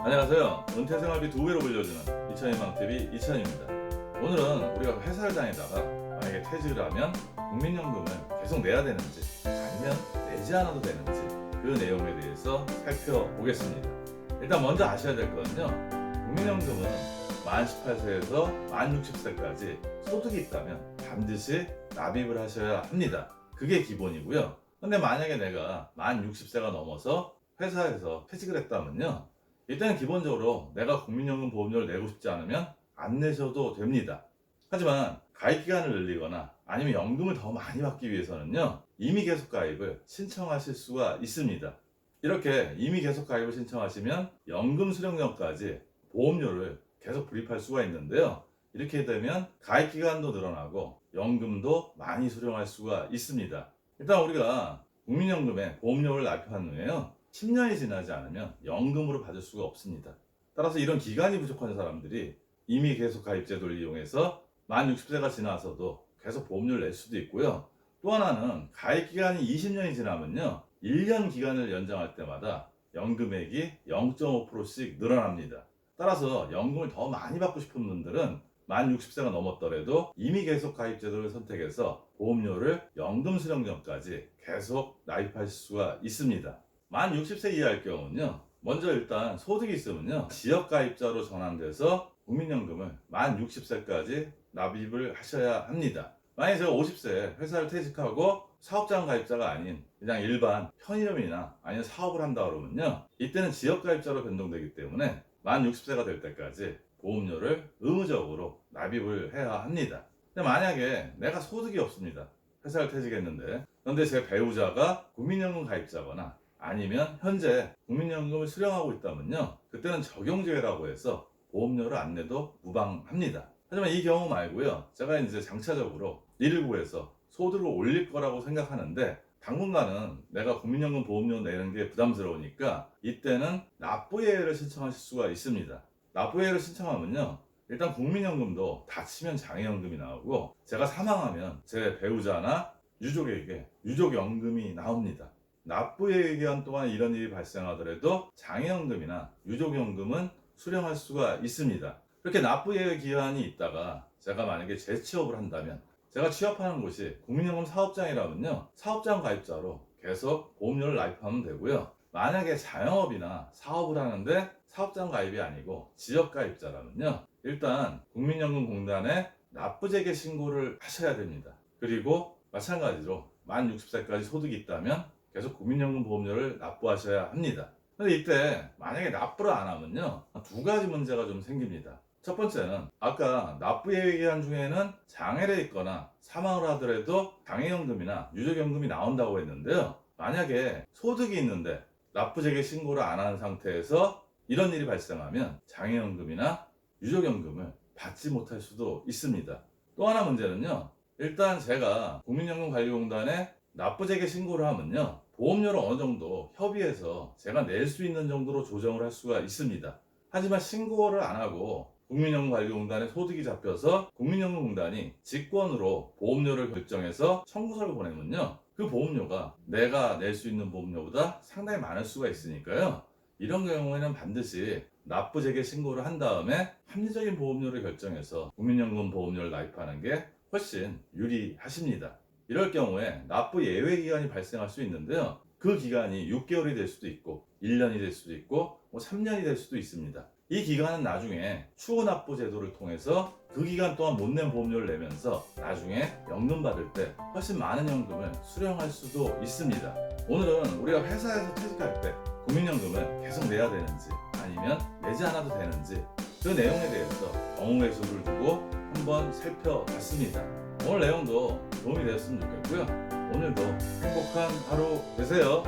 안녕하세요. 은퇴생활비 2배로 불려주는 이천희망TV 이천입니다. 오늘은 우리가 회사를 다니다가 만약에 퇴직을 하면 국민연금을 계속 내야 되는지 아니면 내지 않아도 되는지 그 내용에 대해서 살펴보겠습니다. 일단 먼저 아셔야 될 거는요. 국민연금은 만 18세에서 만 60세까지 소득이 있다면 반드시 납입을 하셔야 합니다. 그게 기본이고요. 근데 만약에 내가 만 60세가 넘어서 회사에서 퇴직을 했다면요. 일단 기본적으로 내가 국민연금 보험료를 내고 싶지 않으면 안 내셔도 됩니다. 하지만 가입 기간을 늘리거나 아니면 연금을 더 많이 받기 위해서는요. 임의 계속 가입을 신청하실 수가 있습니다. 이렇게 임의 계속 가입을 신청하시면 연금 수령전까지 보험료를 계속 불입할 수가 있는데요. 이렇게 되면 가입 기간도 늘어나고 연금도 많이 수령할 수가 있습니다. 일단 우리가 국민연금에 보험료를 납입한 후에요. 10년이 지나지 않으면 연금으로 받을 수가 없습니다. 따라서 이런 기간이 부족한 사람들이 임의 계속 가입 제도를 이용해서 만 60세가 지나서도 계속 보험료를 낼 수도 있고요. 또 하나는 가입 기간이 20년이 지나면요. 1년 기간을 연장할 때마다 연금액이 0.5%씩 늘어납니다. 따라서 연금을 더 많이 받고 싶은 분들은 만 60세가 넘었더라도 임의 계속 가입 제도를 선택해서 보험료를 연금 수령 전까지 계속 납입하실 수가 있습니다. 만 60세 이하일 경우는요. 먼저 일단 소득이 있으면요. 지역가입자로 전환돼서 국민연금을 만 60세까지 납입을 하셔야 합니다. 만약에 제가 50세 회사를 퇴직하고 사업장 가입자가 아닌 그냥 일반 편의점이나 아니면 사업을 한다 그러면요. 이때는 지역가입자로 변동되기 때문에 만 60세가 될 때까지 보험료를 의무적으로 납입을 해야 합니다. 근데 만약에 내가 소득이 없습니다. 회사를 퇴직했는데 그런데 제 배우자가 국민연금 가입자거나 아니면 현재 국민연금을 수령하고 있다면요. 그때는 적용제외라고 해서 보험료를 안 내도 무방합니다. 하지만 이 경우 말고요. 제가 이제 장차적으로 일을 구해서 소득을 올릴 거라고 생각하는데 당분간은 내가 국민연금 보험료 내는 게 부담스러우니까 이때는 납부예외를 신청하실 수가 있습니다. 납부예외를 신청하면요. 일단 국민연금도 다치면 장애연금이 나오고 제가 사망하면 제 배우자나 유족에게 유족연금이 나옵니다. 납부예외 기간 동안 이런 일이 발생하더라도 장애연금이나 유족연금은 수령할 수가 있습니다. 이렇게 납부예외 기간이 있다가 제가 만약에 재취업을 한다면 제가 취업하는 곳이 국민연금 사업장이라면요. 사업장 가입자로 계속 보험료를 납입하면 되고요. 만약에 자영업이나 사업을 하는데 사업장 가입이 아니고 지역 가입자라면요. 일단 국민연금공단에 납부재개 신고를 하셔야 됩니다. 그리고 마찬가지로 만 60세까지 소득이 있다면 계속 국민연금 보험료를 납부하셔야 합니다. 근데 이때 만약에 납부를 안 하면요. 두 가지 문제가 좀 생깁니다. 첫 번째는 아까 납부예외 기간 중에는 장애를 입거나 사망을 하더라도 장애연금이나 유족연금이 나온다고 했는데요. 만약에 소득이 있는데 납부재개 신고를 안 한 상태에서 이런 일이 발생하면 장애연금이나 유족연금을 받지 못할 수도 있습니다. 또 하나 문제는요. 일단 제가 국민연금관리공단에 납부재개 신고를 하면요. 보험료를 어느 정도 협의해서 제가 낼 수 있는 정도로 조정을 할 수가 있습니다. 하지만 신고를 안 하고 국민연금관리공단에 소득이 잡혀서 국민연금공단이 직권으로 보험료를 결정해서 청구서를 보내면요. 그 보험료가 내가 낼 수 있는 보험료보다 상당히 많을 수가 있으니까요. 이런 경우에는 반드시 납부재개 신고를 한 다음에 합리적인 보험료를 결정해서 국민연금 보험료를 납입하는 게 훨씬 유리하십니다. 이럴 경우에 납부 예외 기간이 발생할 수 있는데요. 그 기간이 6개월이 될 수도 있고 1년이 될 수도 있고 3년이 될 수도 있습니다. 이 기간은 나중에 추후 납부 제도를 통해서 그 기간 동안 못 낸 보험료를 내면서 나중에 연금 받을 때 훨씬 많은 연금을 수령할 수도 있습니다. 오늘은 우리가 회사에서 퇴직할 때 국민연금을 계속 내야 되는지 아니면 내지 않아도 되는지 그 내용에 대해서 경우의 수를 두고 한번 살펴봤습니다. 오늘 내용도 도움이 되었으면 좋겠고요. 오늘도 행복한 하루 되세요.